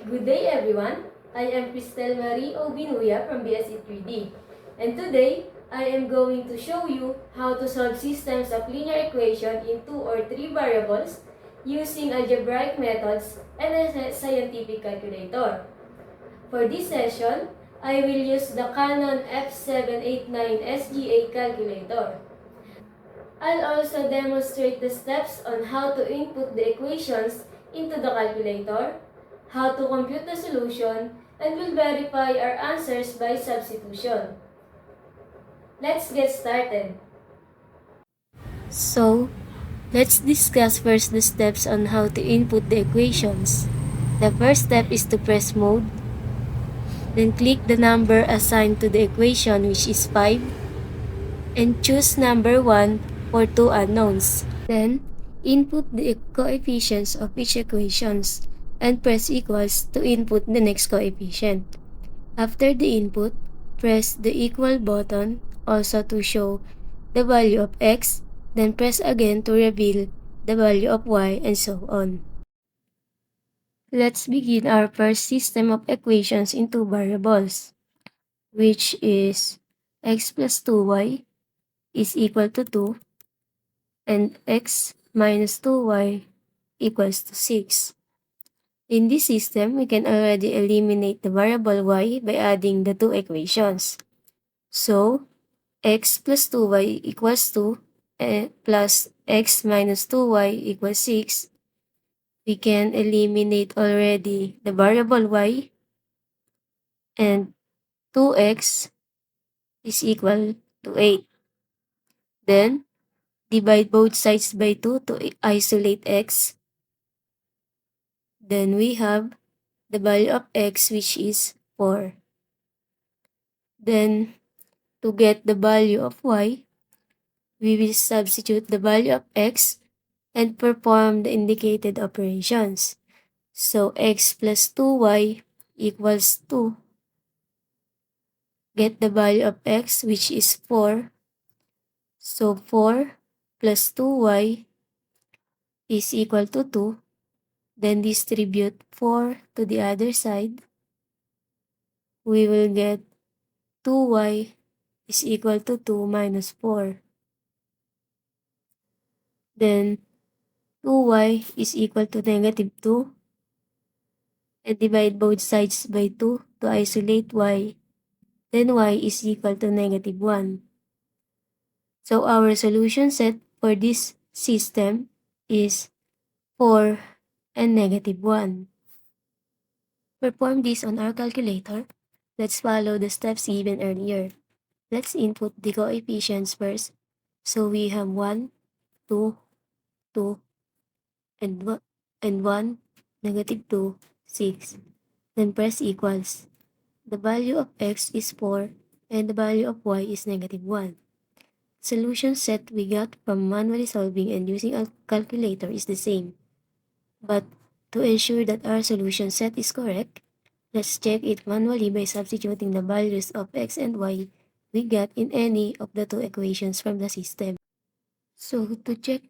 Good day everyone. I am Cristel Marie Obinuya from BSc 3D. And today, I am going to show you how to solve systems of linear equation in 2 or 3 variables using algebraic methods and a scientific calculator. For this session, I will use the Canon F789 SGA calculator. I'll also demonstrate the steps on how to input the equations into the calculator, how to compute the solution, and will verify our answers by substitution. Let's get started. So, let's discuss first the steps on how to input the equations. The first step is to press mode, then click the number assigned to the equation, which is 5, and choose number 1 for 2 unknowns. Then, input the coefficients of each equations and press equals to input the next coefficient. After the input, press the equal button also to show the value of x, then press again to reveal the value of y, and so on. Let's begin our first system of equations in two variables, which is x plus 2y is equal to 2 and x minus 2y equals to 6. In this system, we can already eliminate the variable y by adding the two equations. So, x plus 2y equals 2 plus x minus 2y equals 6. We can eliminate already the variable y, and 2x is equal to 8. Then, divide both sides by 2 to isolate x. Then we have the value of x, which is 4. Then, to get the value of y, we will substitute the value of x and perform the indicated operations. So, x plus 2y equals 2. Get the value of x, which is 4. So, 4 plus 2y is equal to 2. Then distribute 4 to the other side. We will get 2y is equal to 2 minus 4. Then 2y is equal to negative 2. And divide both sides by 2 to isolate y. Then y is equal to negative 1. So our solution set for this system is 4 and negative 1. Perform this on our calculator. Let's follow the steps given earlier. Let's input the coefficients first. So we have 1, 2, 2, and 1, negative 2, 6. Then press equals. The value of x is 4 and the value of y is negative 1. Solution set we got from manually solving and using a calculator is the same. But to ensure that our solution set is correct, let's check it manually by substituting the values of x and y we got in any of the two equations from the system. So to check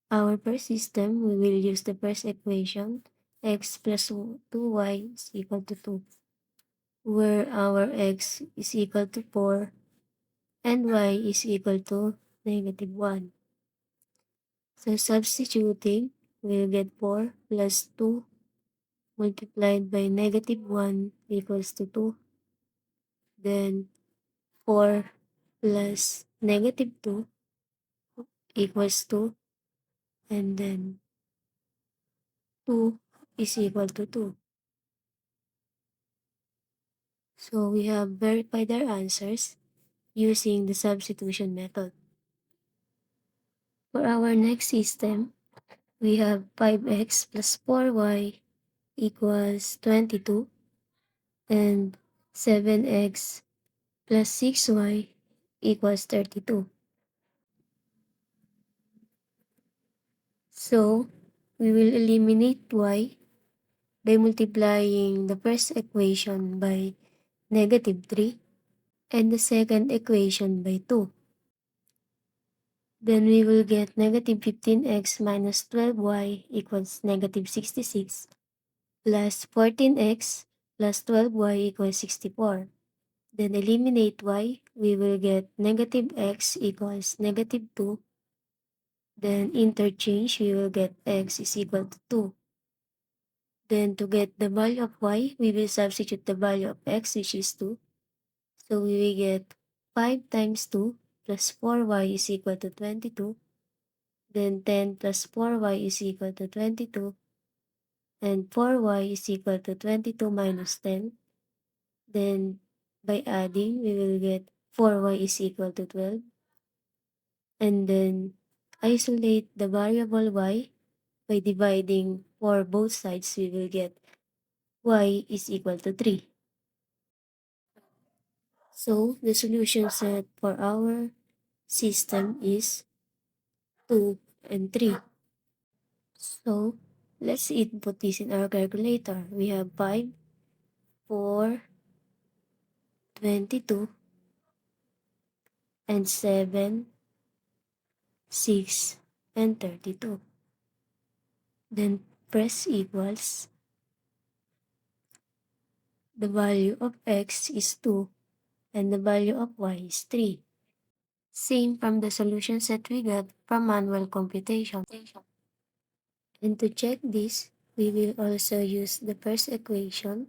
our first system, we will use the first equation, x plus 2y is equal to 2, where our x is equal to 4 and y is equal to negative 1. So substituting, we'll get 4 plus 2 multiplied by negative 1 equals to 2. Then 4 plus negative 2 equals 2. And then 2 is equal to 2. So we have verified our answers using the substitution method. For our next system, we have 5x plus 4y equals 22 and 7x plus 6y equals 32. So, we will eliminate y by multiplying the first equation by negative 3 and the second equation by 2. Then we will get negative 15x minus 12y equals negative 66. plus 14x plus 12y equals 64. Then eliminate y, we will get negative x equals negative 2. Then interchange, we will get x is equal to 2. Then to get the value of y, we will substitute the value of x, which is 2. So we will get 5 times 2 plus 4y is equal to 22. Then 10 plus 4y is equal to 22. And 4y is equal to 22 minus 10. Then by adding, we will get 4y is equal to 12. And then isolate the variable y by dividing for both sides, we will get y is equal to 3. So the solution set for our system is 2 and 3. So let's input this in our calculator. We have 5, 4, 22, and 7, 6, and 32. Then press equals. The value of x is 2 and the value of y is 3. Same from the solution set we got from manual computation. And to check this, we will also use the first equation,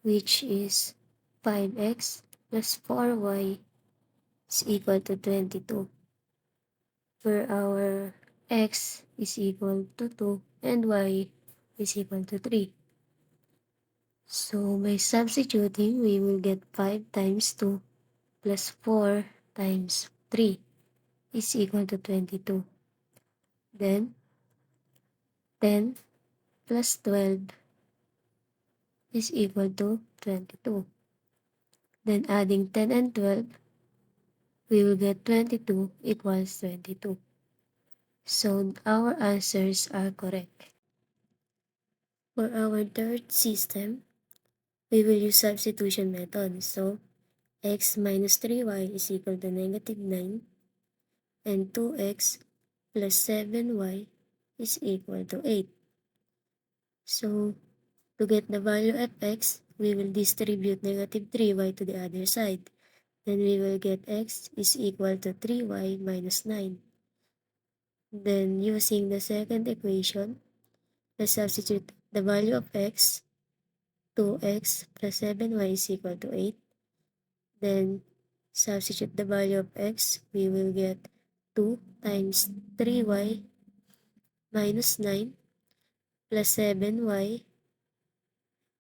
which is 5x plus 4y is equal to 22, where our x is equal to 2 and y is equal to 3. So by substituting, we will get 5 times 2 plus 4 times 3 is equal to 22. Then 10 plus 12 is equal to 22. Then adding 10 and 12, we will get 22 equals 22. So our answers are correct. For our third system, we will use substitution method. So x minus 3y is equal to negative 9 and 2x plus 7y is equal to 8. So to get the value of x, we will distribute negative 3y to the other side. Then we will get x is equal to 3y minus 9. Then using the second equation, let's substitute the value of x. 2x plus 7y is equal to 8. Then substitute the value of x, we will get 2 times 3y minus 9 plus 7y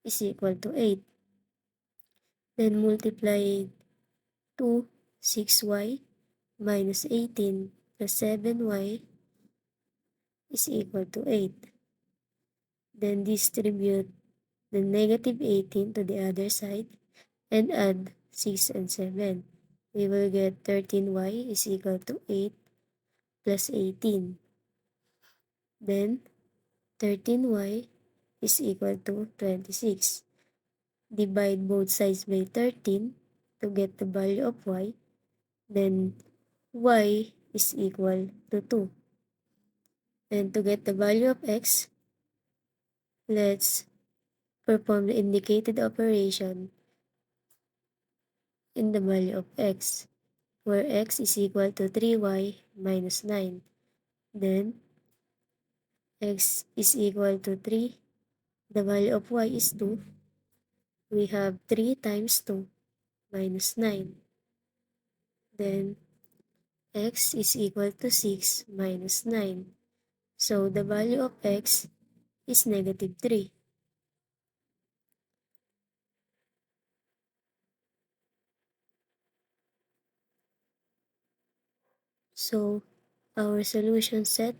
is equal to 8. Then multiply 2, 6y minus 18 plus 7y is equal to 8. Then distribute the negative 18 to the other side and add 6 and 7. We will get 13y is equal to 8 plus 18. Then 13y is equal to 26. Divide both sides by 13 to get the value of y. Then y is equal to 2. And to get the value of x, let's perform the indicated operation in the value of x, where x is equal to 3y minus 9. Then x is equal to 3. The value of y is 2. We have 3 times 2 minus 9. Then x is equal to 6 minus 9. So the value of x is negative 3. So our solution set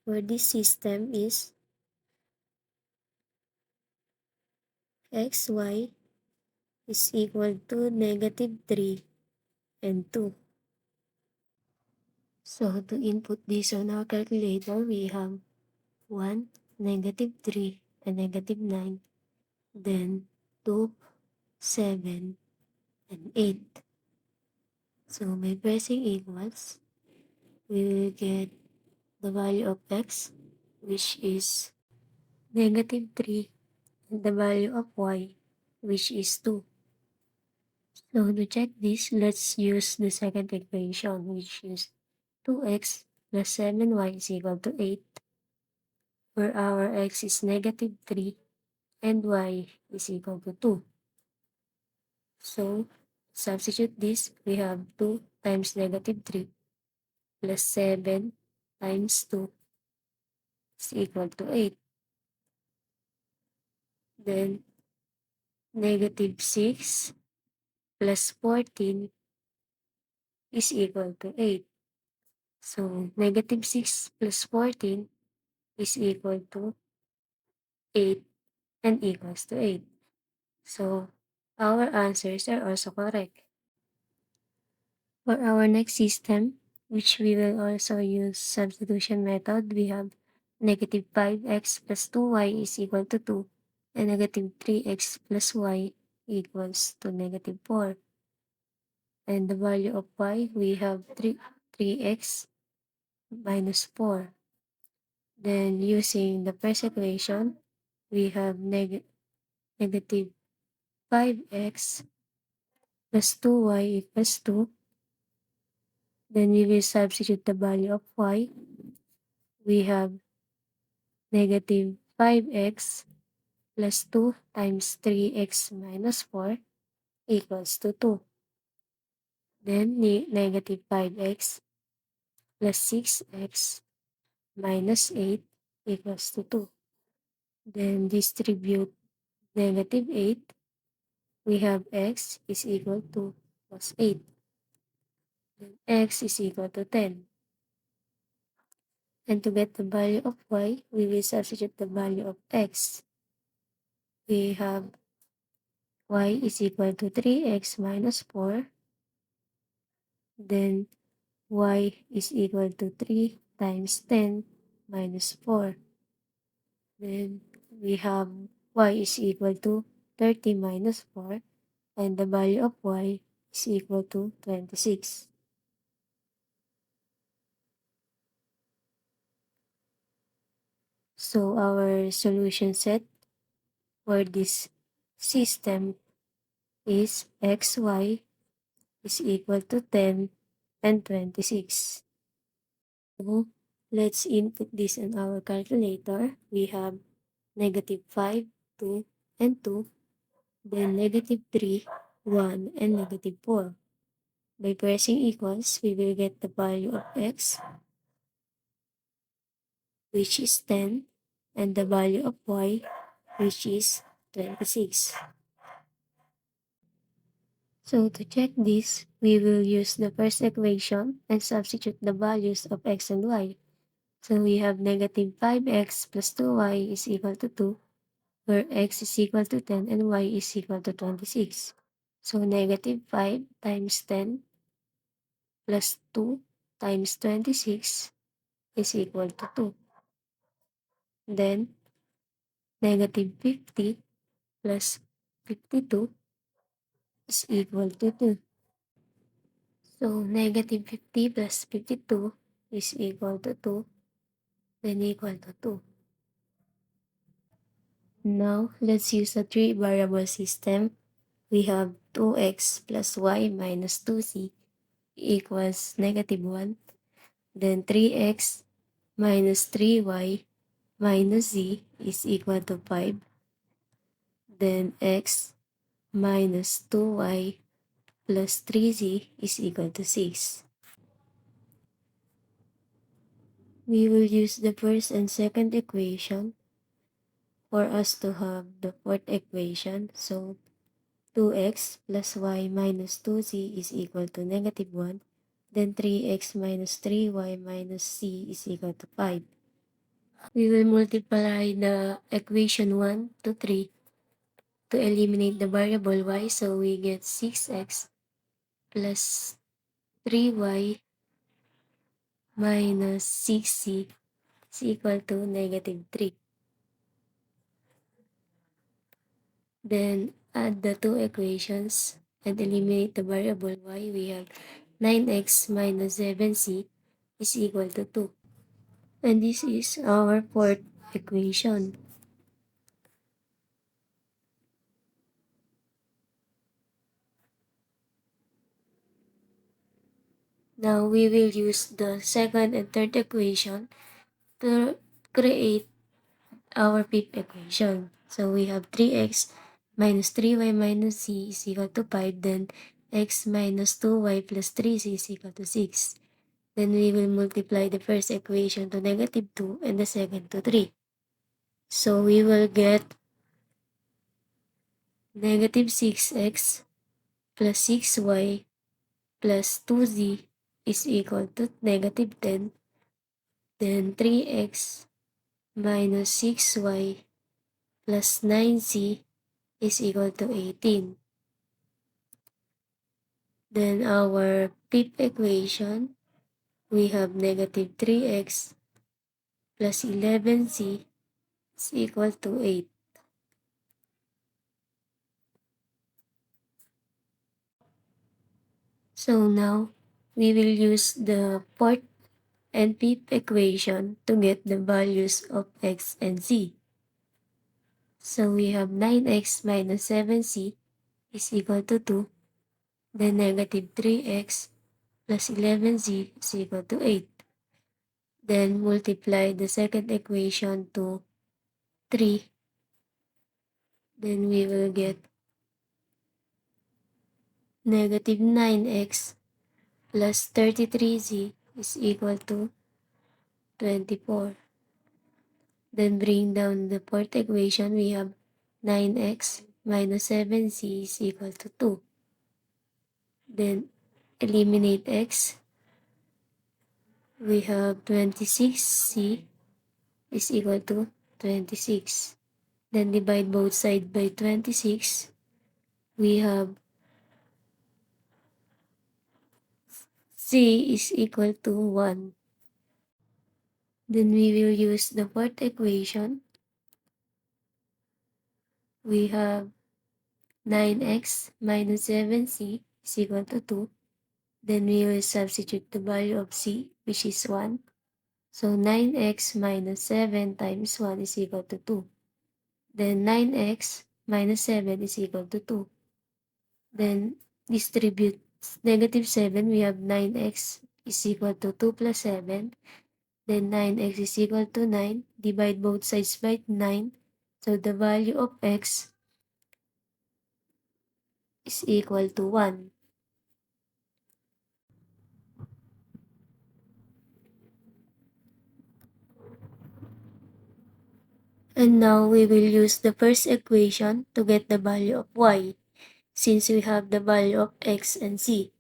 for this system is xy is equal to negative 3 and 2. So to input this on our calculator, we have 1, negative 3, and negative 9, then 2, 7, and 8. So by pressing equals, we will get the value of x, which is negative 3 and the value of y, which is 2. So to check this, let's use the second equation, which is 2x plus 7y is equal to 8, where our x is negative 3 and y is equal to 2. So, substitute this, we have 2 times negative 3 plus 7 times 2 is equal to 8. Then, negative 6 plus 14 is equal to 8. So, negative 6 plus 14 is equal to 8 and equals to 8. So, our answers are also correct. For our next system, which we will also use substitution method, we have negative 5x plus 2y is equal to 2 and negative 3x plus y equals to negative 4. And the value of y, we have 3x minus 4. Then using the first equation, we have negative 5x plus 2y equals 2. Then we will substitute the value of y. We have negative 5x plus 2 times 3x minus 4 equals to 2. Then negative 5x plus 6x minus 8 equals to 2. Then distribute negative 8. We have x is equal to plus 8. Then x is equal to 10. And to get the value of y, we will substitute the value of x. We have y is equal to 3x minus 4. Then y is equal to 3 times 10 minus 4. Then we have y is equal to 30 minus 4, and the value of y is equal to 26. So our solution set for this system is xy is equal to 10 and 26. So let's input this in our calculator. We have negative 5, 2, and 2, then negative 3, 1, and negative 4. By pressing equals, we will get the value of x, which is 10, and the value of y, which is 26. So to check this, we will use the first equation and substitute the values of x and y. So we have negative 5x plus 2y is equal to 2, where x is equal to 10 and y is equal to 26. So negative 5 times 10 plus 2 times 26 is equal to 2. Then negative 50 plus 52 is equal to 2. So negative 50 plus 52 is equal to 2, then equal to 2. Now let's use a 3-variable system. We have 2x plus y minus 2z equals negative 1. Then 3x minus 3y minus z is equal to 5. Then x minus 2y plus 3z is equal to 6. We will use the first and second equation for us to have the fourth equation. So 2x plus y minus 2z is equal to negative 1. Then 3x minus 3y minus c is equal to 5. We will multiply the equation 1 to 3 to eliminate the variable y. So we get 6x plus 3y minus 6c is equal to negative 3. Then add the two equations and eliminate the variable y. We have 9x minus 7c is equal to 2. And this is our fourth equation. Now we will use the second and third equation to create our fifth equation. So we have 3x minus 3y minus c is equal to 5. Then x minus 2y plus 3c is equal to 6. Then we will multiply the first equation to negative 2 and the second to 3. So we will get negative 6x plus 6y plus 2z is equal to negative 10. Then 3x minus 6y plus 9c is equal to 18. Then our fifth equation, we have negative 3x plus 11c is equal to 8. So now, we will use the fourth and fifth equation to get the values of x and z. So we have 9x minus 7c is equal to 2. Then negative 3x plus 11z is equal to 8. Then multiply the second equation to 3. Then we will get negative 9x plus 33z is equal to 24. Then bring down the fourth equation, we have 9x minus 7c is equal to 2. Then eliminate x. We have 26c is equal to 26. Then divide both sides by 26. We have c is equal to 1. Then we will use the fourth equation. We have 9x minus 7c is equal to 2. Then we will substitute the value of c, which is 1. So 9x minus 7 times 1 is equal to 2. Then 9x minus 7 is equal to 2. Then distribute negative 7, we have 9x is equal to 2 plus 7. Then 9x is equal to 9. Divide both sides by 9. So the value of x is equal to 1. And now we will use the first equation to get the value of y, since we have the value of x and z.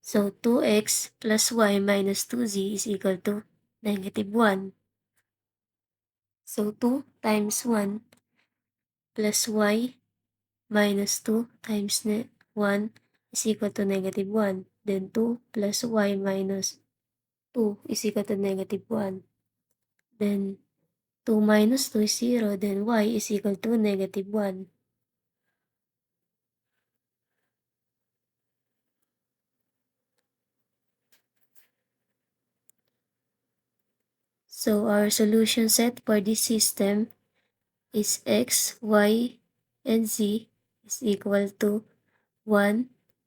So 2x plus y minus 2z is equal to negative 1. So 2 times 1 plus y minus 2 times 1 is equal to negative 1. Then 2 plus y minus 2 is equal to negative 1. Then 2 minus 2 is 0. Then y is equal to negative 1. So our solution set for this system is x, y, and z is equal to 1,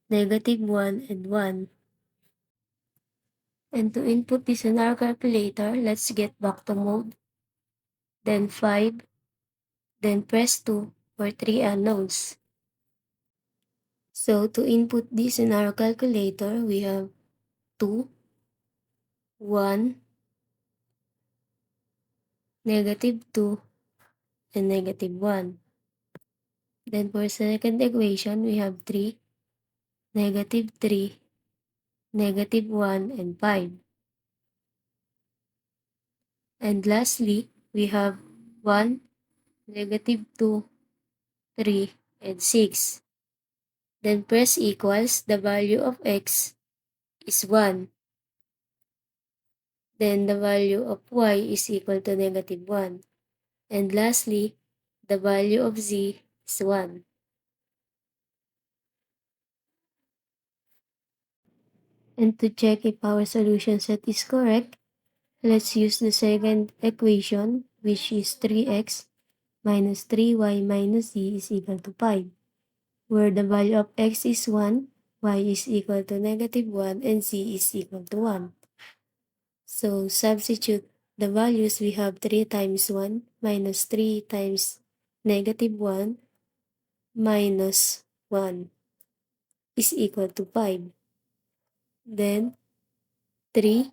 negative 1, and 1. And to input this in our calculator, let's get back to mode. Then 5, then press 2 for 3 unknowns. So to input this in our calculator, we have 2, 1, negative 2, and negative 1. Then for second equation, we have 3, negative 3, negative 1, and 5. And lastly, we have 1, negative 2, 3, and 6. Then press equals, the value of x is 1. Then the value of y is equal to negative 1. And lastly, the value of z is 1. And to check if our solution set is correct, let's use the second equation, which is 3x minus 3y minus z is equal to 5, where the value of x is 1, y is equal to -1, and z is equal to 1. So, substitute the values. We have 3 times 1 minus 3 times -1 minus 1 is equal to 5. Then, 3,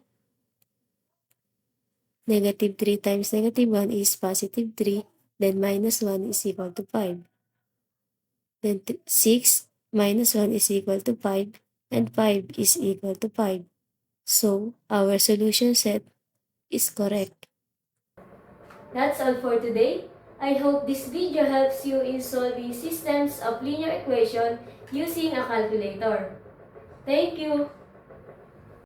-3 times -1 is +3, then minus 1 is equal to 5. Then 6 minus 1 is equal to 5, and 5 is equal to 5. So, our solution set is correct. That's all for today. I hope this video helps you in solving systems of linear equation using a calculator. Thank you!